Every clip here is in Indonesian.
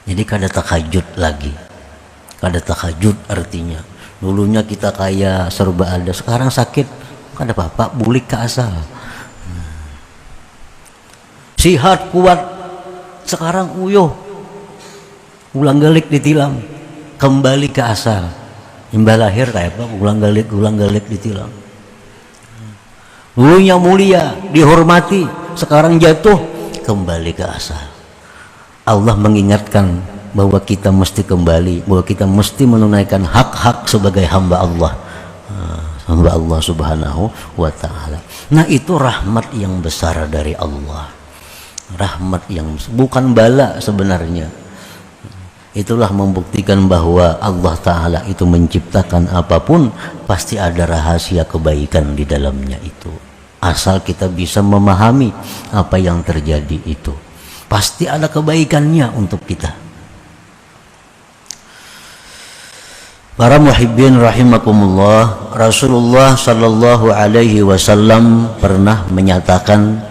Jadi kada tahajud lagi. Kada tahajud artinya dulunya kita kaya serba ada, sekarang sakit kada apa-apa, bulik ke asal. Sihat kuat, sekarang uyuh ulang galik ditilam, kembali ke asal. Imbal lahir kayak apa, ulang galik ditilam. Dulunya mulia, dihormati, sekarang jatuh, kembali ke asal. Allah mengingatkan bahwa kita mesti kembali, bahwa kita mesti menunaikan hak-hak sebagai hamba Allah, hamba Allah Subhanahu wa ta'ala. Nah, itu rahmat yang besar dari Allah, rahmat yang bukan bala sebenarnya. Itulah membuktikan bahwa Allah Ta'ala itu menciptakan apapun pasti ada rahasia kebaikan di dalamnya itu, asal kita bisa memahami apa yang terjadi itu. Pasti ada kebaikannya untuk kita. Para muhibbin rahimakumullah, Rasulullah sallallahu alaihi wasallam pernah menyatakan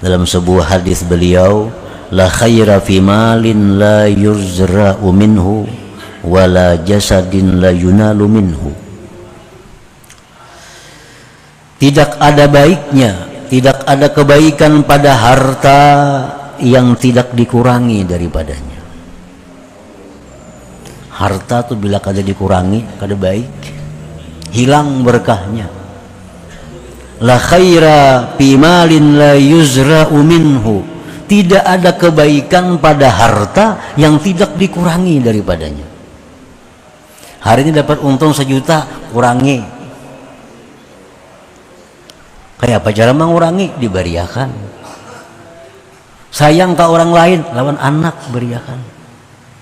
dalam sebuah hadis beliau, la khaira fi malin la yuzra'u minhu wa la jasadin la yunalu minhu. Tidak ada baiknya, tidak ada kebaikan pada harta yang tidak dikurangi daripadanya. Harta tuh bila kada dikurangi, kada baik, hilang berkahnya. La khaira fi malin la yuzra'u minhu. Tidak ada kebaikan pada harta yang tidak dikurangi daripadanya. Hari ini dapat untung 1 juta, kurangi. Kayak apa cara mengurangi? Diberiakan. Sayang ke orang lain, lawan anak beriakan,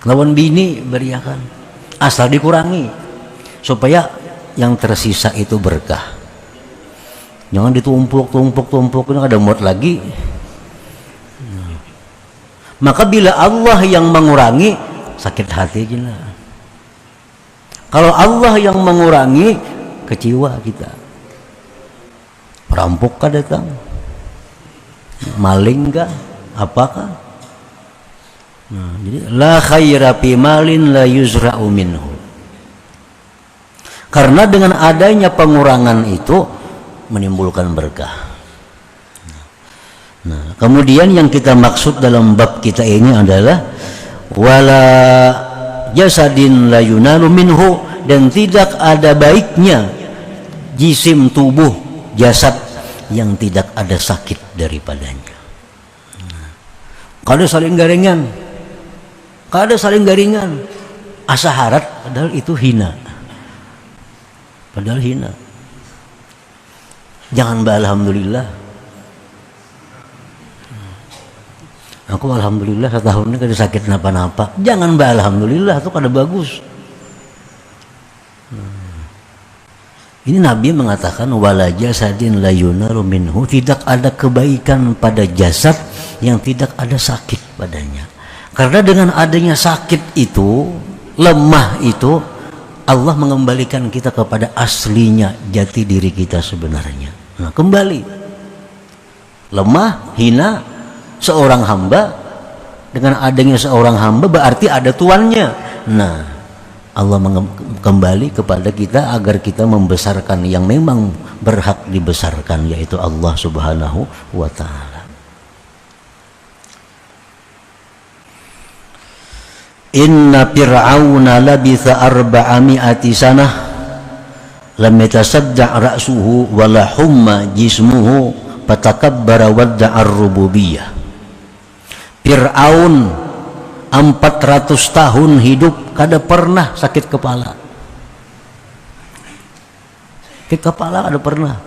lawan bini beriakan, asal dikurangi supaya yang tersisa itu berkah. Jangan ditumpuk ini ada muat lagi. Maka bila Allah yang mengurangi, sakit hati gila. Kalau Allah yang mengurangi, kecewa kita. Perampok kah datang? Maling kah? Apakah? Nah, jadi la khaira fi malin la yuzra'u minhu. Karena dengan adanya pengurangan itu menimbulkan berkah. Nah, kemudian yang kita maksud dalam bab kita ini adalah wala jasadin la yunalu minhu, dan tidak ada baiknya jisim tubuh jasad yang tidak ada sakit daripadanya. Kada saling garingan, asa harat, padahal itu hina, jangan alhamdulillah. Aku alhamdulillah setahun ini kada sakit napa-napa, jangan alhamdulillah, itu kada bagus. Ini Nabi mengatakan wala jasadin la yunalu minhu, tidak ada kebaikan pada jasad yang tidak ada sakit padanya. Karena dengan adanya sakit itu, lemah itu, Allah mengembalikan kita kepada aslinya jati diri kita sebenarnya. Nah, kembali lemah, hina seorang hamba, dengan adanya seorang hamba berarti ada tuannya. Nah, Allah kembali kepada kita agar kita membesarkan yang memang berhak dibesarkan, yaitu Allah Subhanahu wa ta'ala. Inna fir'auna labitha 400 sanah lam yatasadda' ra'suhu wa la humma jismuhu fatakabbara wadda'ar rububiyah. Fir'aun 400 tahun hidup kada pernah sakit kepala. Sakit kepala kada pernah.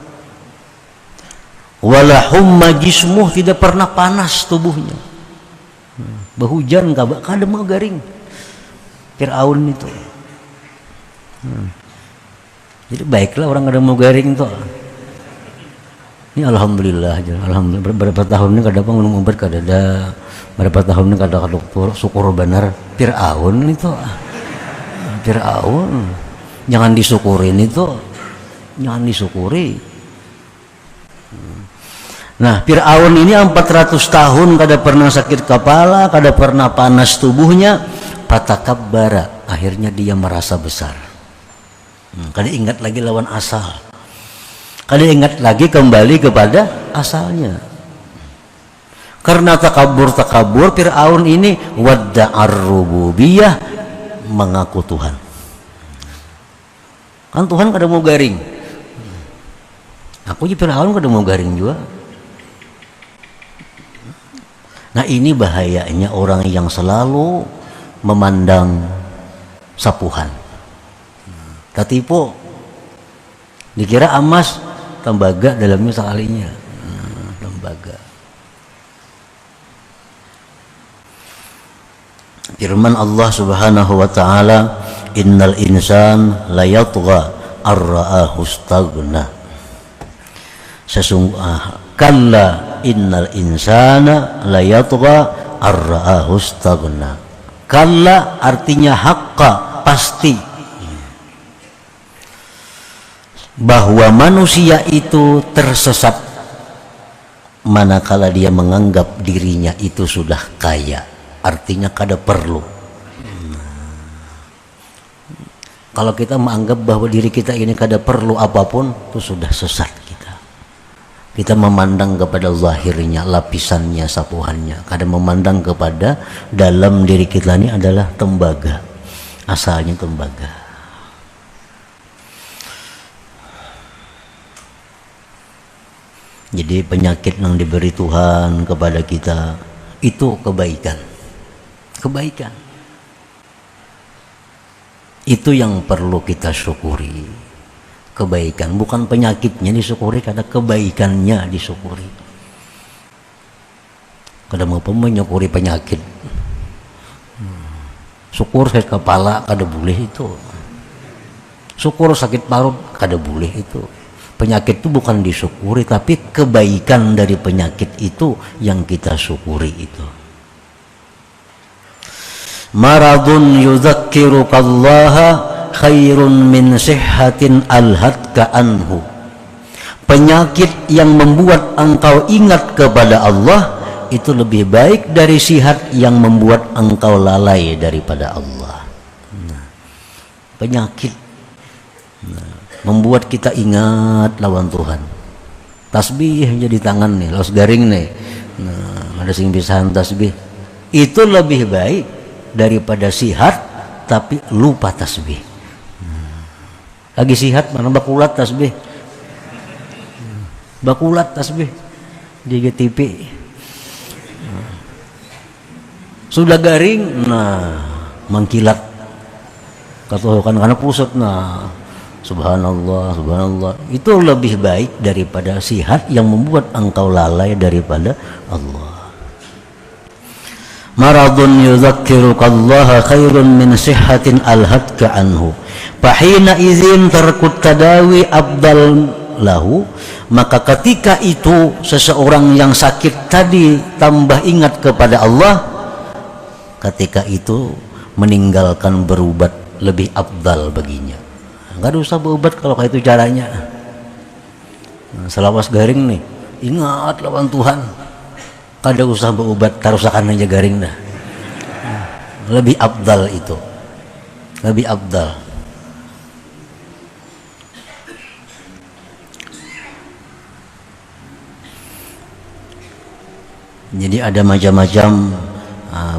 Wala humma jismuh, tidak pernah panas tubuhnya. Berhujan kada mau garing. Fir'aun itu. Jadi baiklah orang kada mau garing tuh. Ini alhamdulillah aja. Alhamdulillah berapa tahun ini kada minum obat kada ada. Berapa tahun ini kada dokter syukur benar. Fir'aun itu. Fir'aun. Jangan disyukurin itu. Jangan disyukuri. Nah, Fir'aun ini 400 tahun kada pernah sakit kepala, kada pernah panas tubuhnya, patakabbara, akhirnya dia merasa besar. Kada ingat lagi lawan asal, kada ingat lagi kembali kepada asalnya. Karena takabur Fir'aun ini wadda'ar rububiyah, mengaku Tuhan. Kan Tuhan kada mau garing. Aku juga Fir'aun kada mau garing juga. Nah, ini bahayanya orang yang selalu memandang sapuhan. Katipu dikira emas, tembaga dalamnya sekalinya. Tembaga. Firman Allah Subhanahu wa taala, innal insan la yatgha ar-ra'ahu istaghna. Sesungguhnya kalla innal insana la yatgha ar-ra'ahu istaghna. Kalla artinya haqqa, pasti, bahwa manusia itu tersesat manakala dia menganggap dirinya itu sudah kaya, artinya kada perlu. Kalau kita menganggap bahwa diri kita ini kada perlu apapun, itu sudah sesat kita. Kita memandang kepada zahirnya, lapisannya, sapuhannya, kada memandang kepada dalam diri kita ini adalah tembaga, asalnya tembaga. Jadi penyakit yang diberi Tuhan kepada kita itu kebaikan. Kebaikan itu yang perlu kita syukuri. Kebaikan, bukan penyakitnya disyukuri, karena kebaikannya disyukuri. Kada mau menyukuri penyakit. Syukur sakit kepala kada boleh itu. Syukur sakit parut kada boleh itu. Penyakit itu bukan disyukuri, tapi kebaikan dari penyakit itu yang kita syukuri itu. Maradun yudzakirukallaha khairun min sihhatin alhatka anhu. Penyakit yang membuat engkau ingat kepada Allah itu lebih baik dari sihat yang membuat engkau lalai daripada Allah. Penyakit membuat kita ingat lawan Tuhan. Tasbih jadi tangan nih, los garing nih. Ada sing pisahan tasbih. Itu lebih baik daripada sihat tapi lupa tasbih. Lagi sihat mana bakulat tasbih. Bakulat tasbih di GTP. Sudah garing, mengkilat. Katuhukan karena pusat, subhanallah, subhanallah. Itu lebih baik daripada sihat yang membuat engkau lalai daripada Allah. Maradun yudzakirukallaha khairun min sihhatin alhatka anhu. Fahina izin tarkut tadawi abdal lahu. Maka ketika itu seseorang yang sakit tadi tambah ingat kepada Allah, ketika itu meninggalkan berubat lebih abdal baginya. Nggak usah berobat kalau kayak itu caranya. Selawas garing nih, ingat lawan Tuhan. Kada usah berobat, tarusakan aja garing dah. Lebih abdal itu, lebih abdal. Jadi ada macam-macam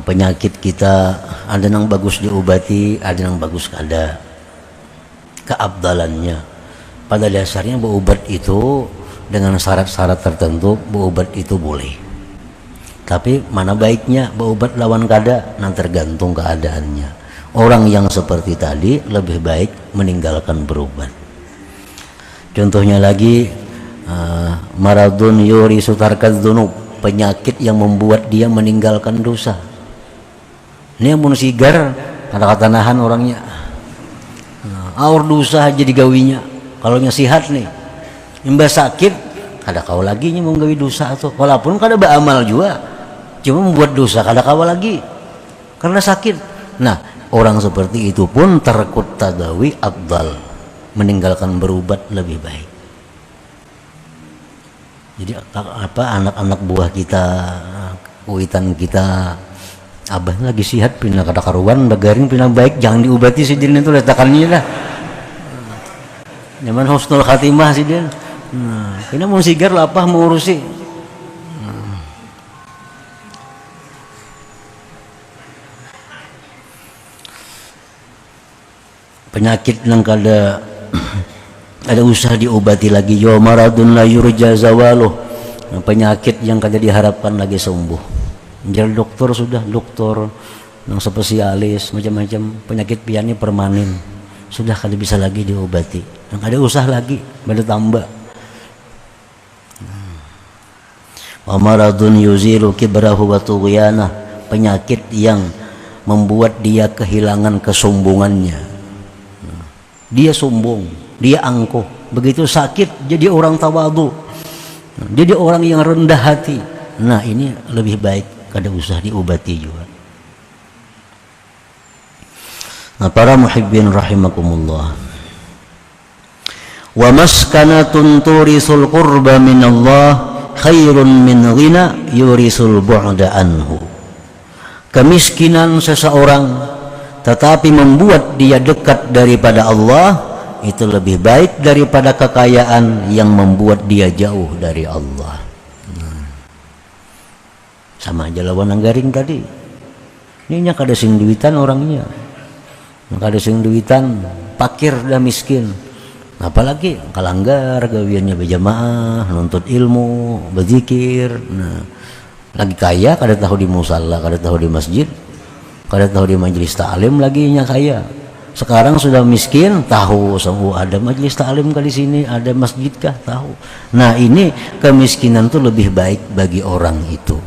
penyakit kita, ada yang bagus diobati, ada yang bagus kada. Keabdalannya pada dasarnya berobat itu dengan syarat-syarat tertentu, berobat itu boleh, tapi mana baiknya berobat lawan kada, tergantung keadaannya. Orang yang seperti tadi lebih baik meninggalkan berobat. Contohnya lagi maradun yuri sutarkad dzunub, penyakit yang membuat dia meninggalkan dosa. Ini yang mun sigar kata-kata nahan orangnya. Aur dosa aja digawinya. Kalau nya sihat nih, imbas sakit kada kau lagi nya menggawi dosa atau walaupun kada beramal juga, cuma membuat dosa kada kau lagi karena sakit. Nah, orang seperti itu pun tarkut tadawi abdal, meninggalkan berobat lebih baik. Jadi apa, anak-anak buah kita, kuitan kita, abah lagi sihat pindah kada karuan, garing pindah baik, jangan diobati si din itu letakannya dah. Zaman husnul khatimah si din. Kena mau sigar lah apa mau urusi. Penyakit yang kada ada usaha diobati lagi, yo maradun la yurja zawaluh, penyakit yang kada diharapkan lagi sembuh. Jadi dokter sudah, dokter yang spesialis macam-macam penyakit piannya permanen sudah kada bisa lagi diobati, yang ada usaha lagi baru tambah. Wa maradun yuzilu kibrahu wa tughyana, penyakit yang membuat dia kehilangan kesombongannya. Dia sombong, dia angkuh, begitu sakit jadi orang tawadu, jadi orang yang rendah hati. Nah ini lebih baik kada usah diobati juga. Nah para muhibbin rahimakumullah, wa maskanatun turisul qurba minallah khairun min ghina yurisul bu'da anhu. Kemiskinan seseorang tetapi membuat dia dekat daripada Allah itu lebih baik daripada kekayaan yang membuat dia jauh dari Allah. Sama aja lawan anggaring tadi. Ini kada sing duitan orangnya, kada sing duitan, pakir dah miskin. Apalagi kalanggar gawiannya berjamaah, nuntut ilmu, berzikir. Nah, lagi kaya kada tahu di musalla, kada tahu di masjid, kada tahu di majelis ta'lim lagi nya kaya. Sekarang sudah miskin, tahu semua ada majelis ta'lim kah di sini, ada masjid kah, tahu. Nah ini kemiskinan itu lebih baik bagi orang itu.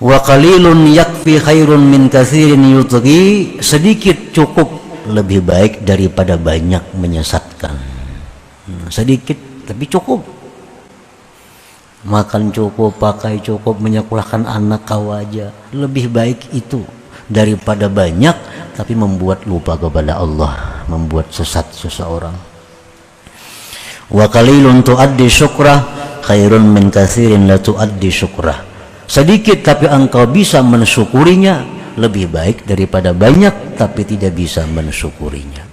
Wa qalilun yakfi khairun min katsirin yutghi, sedikit cukup lebih baik daripada banyak menyesatkan. Sedikit tapi cukup, makan cukup, pakai cukup, menyekolahkan anak kau aja, lebih baik itu daripada banyak tapi membuat lupa kepada Allah, membuat sesat seseorang. Wa qalilun tuaddi syukrah khairun min katsirin la tuaddi syukrah, sedikit tapi engkau bisa mensyukurinya lebih baik daripada banyak tapi tidak bisa mensyukurinya.